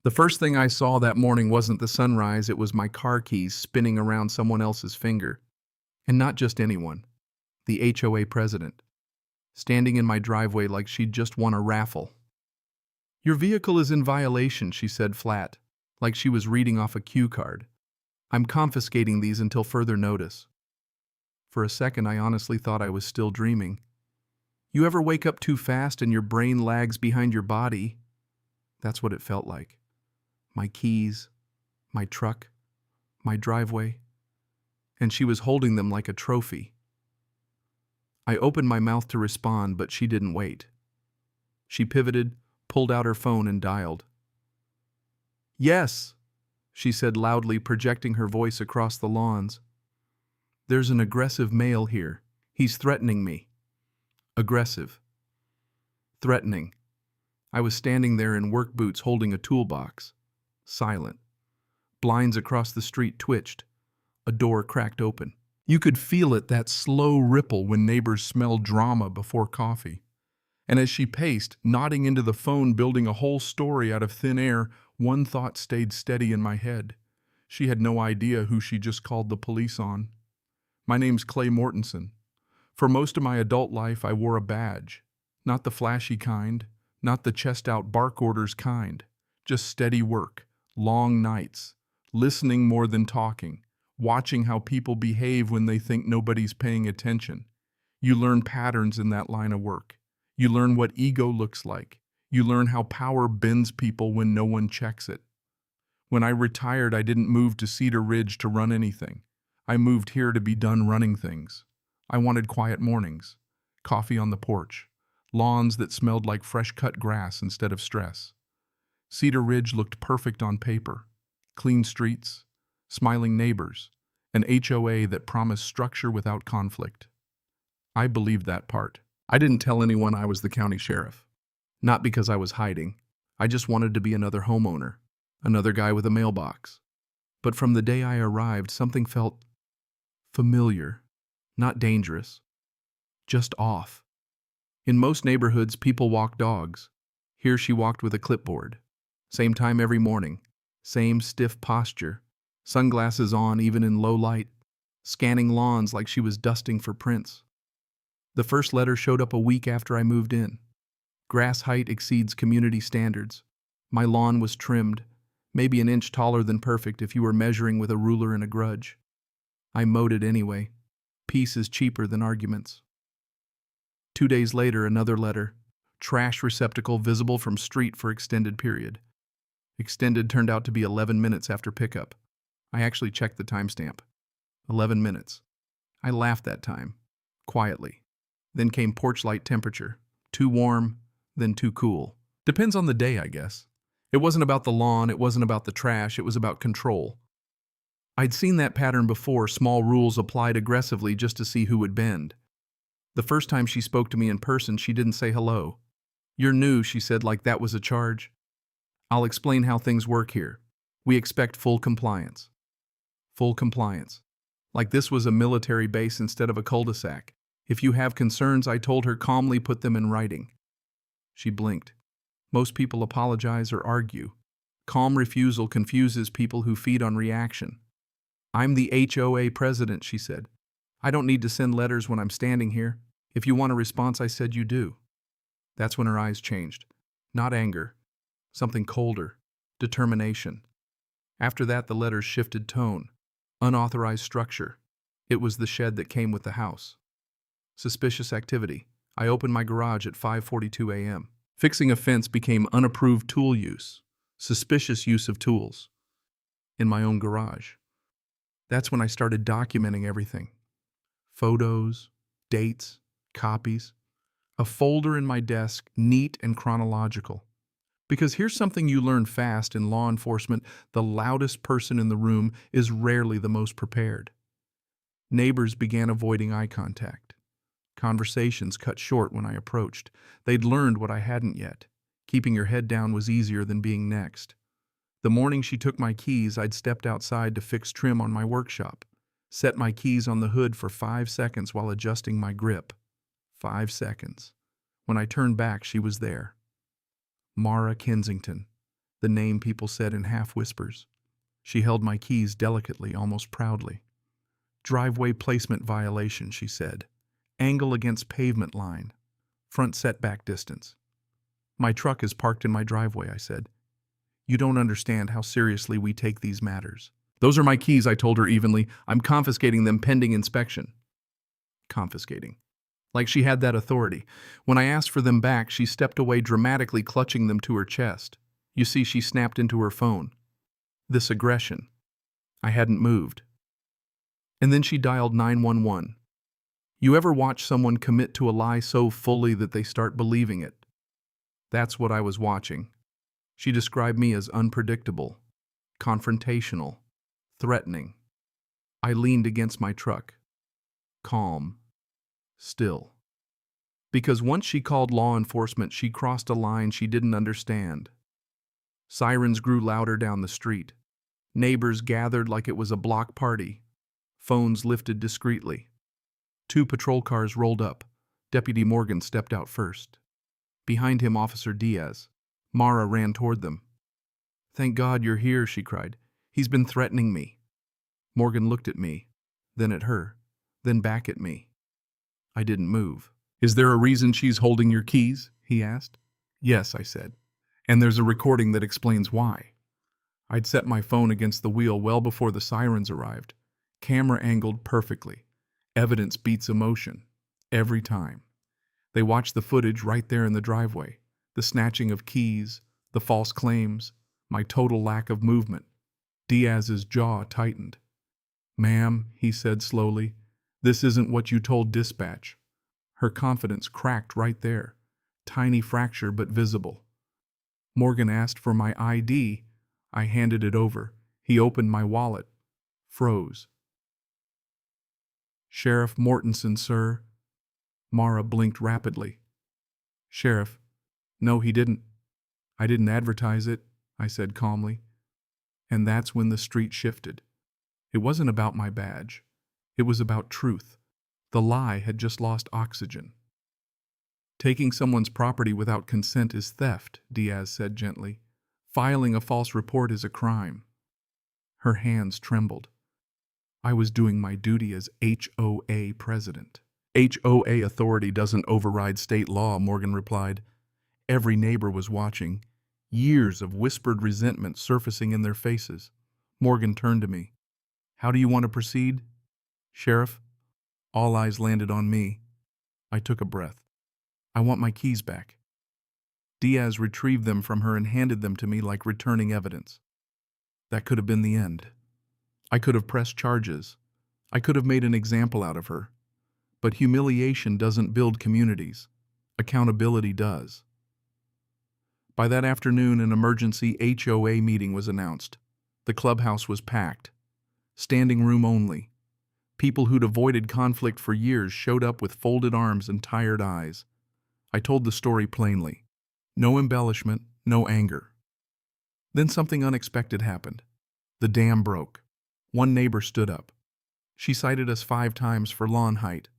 The first thing I saw that morning wasn't the sunrise, it was my car keys spinning around someone else's finger. And not just anyone. The HOA president. Standing in my driveway like she'd just won a raffle. "Your vehicle is in violation," she said flat, like she was reading off a cue card. "I'm confiscating these until further notice." For a second, I honestly thought I was still dreaming. You ever wake up too fast and your brain lags behind your body? That's what it felt like. My keys, my truck, my driveway, and she was holding them like a trophy. I opened my mouth to respond, but she didn't wait. She pivoted, pulled out her phone, and dialed. "Yes," she said loudly, projecting her voice across the lawns. "There's an aggressive male here. He's threatening me." Aggressive. Threatening. I was standing there in work boots holding a toolbox. Silent. Blinds across the street twitched. A door cracked open. You could feel it, that slow ripple when neighbors smell drama before coffee. And as she paced, nodding into the phone, building a whole story out of thin air, one thought stayed steady in my head. She had no idea who she just called the police on. My name's Clay Mortensen. For most of my adult life, I wore a badge. Not the flashy kind, not the chest-out bark orders kind. Just steady work, long nights, listening more than talking, watching how people behave when they think nobody's paying attention. You learn patterns in that line of work. You learn what ego looks like. You learn how power bends people when no one checks it. When I retired, I didn't move to Cedar Ridge to run anything. I moved here to be done running things. I wanted quiet mornings, coffee on the porch, lawns that smelled like fresh-cut grass instead of stress. Cedar Ridge looked perfect on paper. Clean streets, smiling neighbors, an HOA that promised structure without conflict. I believed that part. I didn't tell anyone I was the county sheriff. Not because I was hiding. I just wanted to be another homeowner, another guy with a mailbox. But from the day I arrived, something felt familiar, not dangerous, just off. In most neighborhoods, people walk dogs. Here she walked with a clipboard. Same time every morning, same stiff posture, sunglasses on even in low light, scanning lawns like she was dusting for prints. The first letter showed up a week after I moved in. Grass height exceeds community standards. My lawn was trimmed, maybe an inch taller than perfect if you were measuring with a ruler and a grudge. I mowed it anyway. Peace is cheaper than arguments. 2 days later, another letter. Trash receptacle visible from street for extended period. Extended turned out to be 11 minutes after pickup. I actually checked the timestamp. 11 minutes. I laughed that time, quietly. Then came porch light temperature. Too warm, then too cool. Depends on the day, I guess. It wasn't about the lawn, it wasn't about the trash, it was about control. I'd seen that pattern before, small rules applied aggressively just to see who would bend. The first time she spoke to me in person, she didn't say hello. "You're new," she said, like that was a charge. "I'll explain how things work here. We expect full compliance." Full compliance. Like this was a military base instead of a cul-de-sac. "If you have concerns," I told her calmly, "put them in writing." She blinked. Most people apologize or argue. Calm refusal confuses people who feed on reaction. "I'm the HOA president," she said. "I don't need to send letters when I'm standing here. If you want a response, I said you do." That's when her eyes changed. Not anger. Something colder. Determination. After that, the letters shifted tone. Unauthorized structure. It was the shed that came with the house. Suspicious activity. I opened my garage at 5:42 a.m. Fixing a fence became unapproved tool use. Suspicious use of tools. In my own garage. That's when I started documenting everything. Photos, dates, copies. A folder in my desk, neat and chronological. Because here's something you learn fast in law enforcement: the loudest person in the room is rarely the most prepared. Neighbors began avoiding eye contact. Conversations cut short when I approached. They'd learned what I hadn't yet. Keeping your head down was easier than being next. The morning she took my keys, I'd stepped outside to fix trim on my workshop. Set my keys on the hood for 5 seconds while adjusting my grip. 5 seconds. When I turned back, she was there. Mara Kensington. the name people said in half whispers. She held my keys delicately, almost proudly. Driveway placement violation, she said. Angle against pavement line. Front setback distance. My truck is parked in my driveway, I said. You don't understand how seriously we take these matters. Those are my keys, I told her evenly. I'm confiscating them pending inspection. Confiscating. Like she had that authority. When I asked for them back, she stepped away, dramatically clutching them to her chest. You see, she snapped into her phone. This aggression. I hadn't moved. And then she dialed 911. You ever watch someone commit to a lie so fully that they start believing it? That's what I was watching. She described me as unpredictable, confrontational, threatening. I leaned against my truck. Calm. Still. Because once she called law enforcement, she crossed a line she didn't understand. Sirens grew louder down the street. Neighbors gathered like it was a block party. Phones lifted discreetly. 2 patrol cars rolled up. Deputy Morgan stepped out first. Behind him, Officer Diaz. Mara ran toward them. Thank God you're here, she cried. He's been threatening me. Morgan looked at me, then at her, then back at me. I didn't move. Is there a reason she's holding your keys? He asked. Yes, I said. And there's a recording that explains why. I'd set my phone against the wheel well before the sirens arrived. Camera angled perfectly. Evidence beats emotion. Every time. They watched the footage right there in the driveway. The snatching of keys, the false claims, my total lack of movement. Diaz's jaw tightened. Ma'am, he said slowly, this isn't what you told dispatch. Her confidence cracked right there. Tiny fracture but visible. Morgan asked for my ID. I handed it over. He opened my wallet. Froze. Sheriff Mortensen, sir. Mara blinked rapidly. Sheriff. No, he didn't. I didn't advertise it, I said calmly. And that's when the street shifted. It wasn't about my badge. It was about truth. The lie had just lost oxygen. Taking someone's property without consent is theft, Diaz said gently. Filing a false report is a crime. Her hands trembled. I was doing my duty as HOA president. HOA authority doesn't override state law, Morgan replied. Every neighbor was watching, years of whispered resentment surfacing in their faces. Morgan turned to me. How do you want to proceed? Sheriff? All eyes landed on me. I took a breath. I want my keys back. Diaz retrieved them from her and handed them to me like returning evidence. That could have been the end. I could have pressed charges. I could have made an example out of her. But humiliation doesn't build communities. Accountability does. By that afternoon, an emergency HOA meeting was announced. The clubhouse was packed. Standing room only. People who'd avoided conflict for years showed up with folded arms and tired eyes. I told the story plainly. No embellishment, no anger. Then something unexpected happened. The dam broke. One neighbor stood up. She cited us 5 times for lawn height.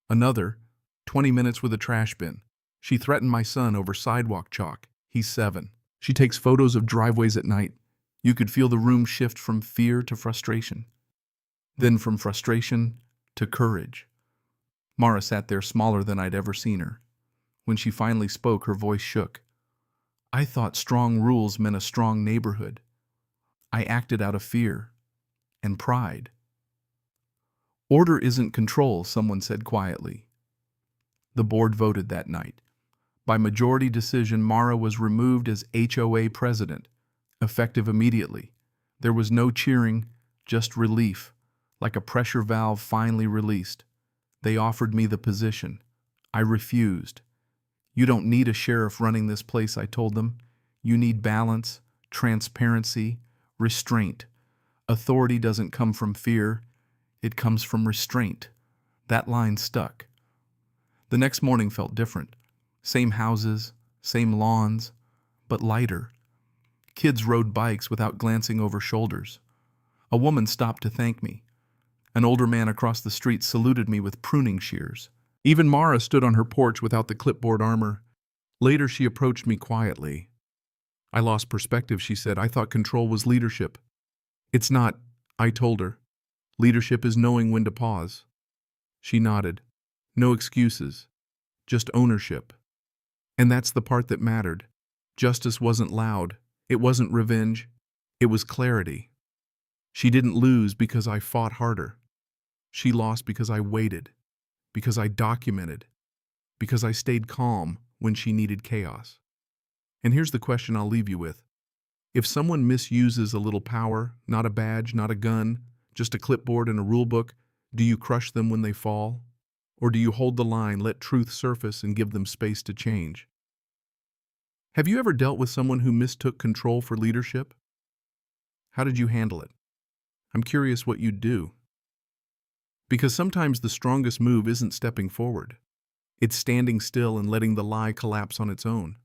Another, 20 minutes with a trash bin. She threatened my son over sidewalk chalk. He's 7. She takes photos of driveways at night. You could feel the room shift from fear to frustration. Then from frustration to courage. Mara sat there smaller than I'd ever seen her. When she finally spoke, her voice shook. I thought strong rules meant a strong neighborhood. I acted out of fear and pride. Order isn't control, someone said quietly. The board voted that night. By majority decision, Mara was removed as HOA president, effective immediately. There was no cheering, just relief, like a pressure valve finally released. They offered me the position. I refused. You don't need a sheriff running this place, I told them. You need balance, transparency, restraint. Authority doesn't come from fear. It comes from restraint. That line stuck. The next morning felt different. Same houses, same lawns, but lighter. Kids rode bikes without glancing over shoulders. A woman stopped to thank me. An older man across the street saluted me with pruning shears. Even Mara stood on her porch without the clipboard armor. Later she approached me quietly. I lost perspective, she said. I thought control was leadership. It's not, I told her. Leadership is knowing when to pause. She nodded. No excuses. Just ownership. And that's the part that mattered. Justice wasn't loud. It wasn't revenge. It was clarity. She didn't lose because I fought harder. She lost because I waited, because I documented, because I stayed calm when she needed chaos. And here's the question I'll leave you with. If someone misuses a little power, not a badge, not a gun, just a clipboard and a rule book, do you crush them when they fall? Or do you hold the line, let truth surface, and give them space to change? Have you ever dealt with someone who mistook control for leadership? How did you handle it? I'm curious what you'd do. Because sometimes the strongest move isn't stepping forward. It's standing still and letting the lie collapse on its own.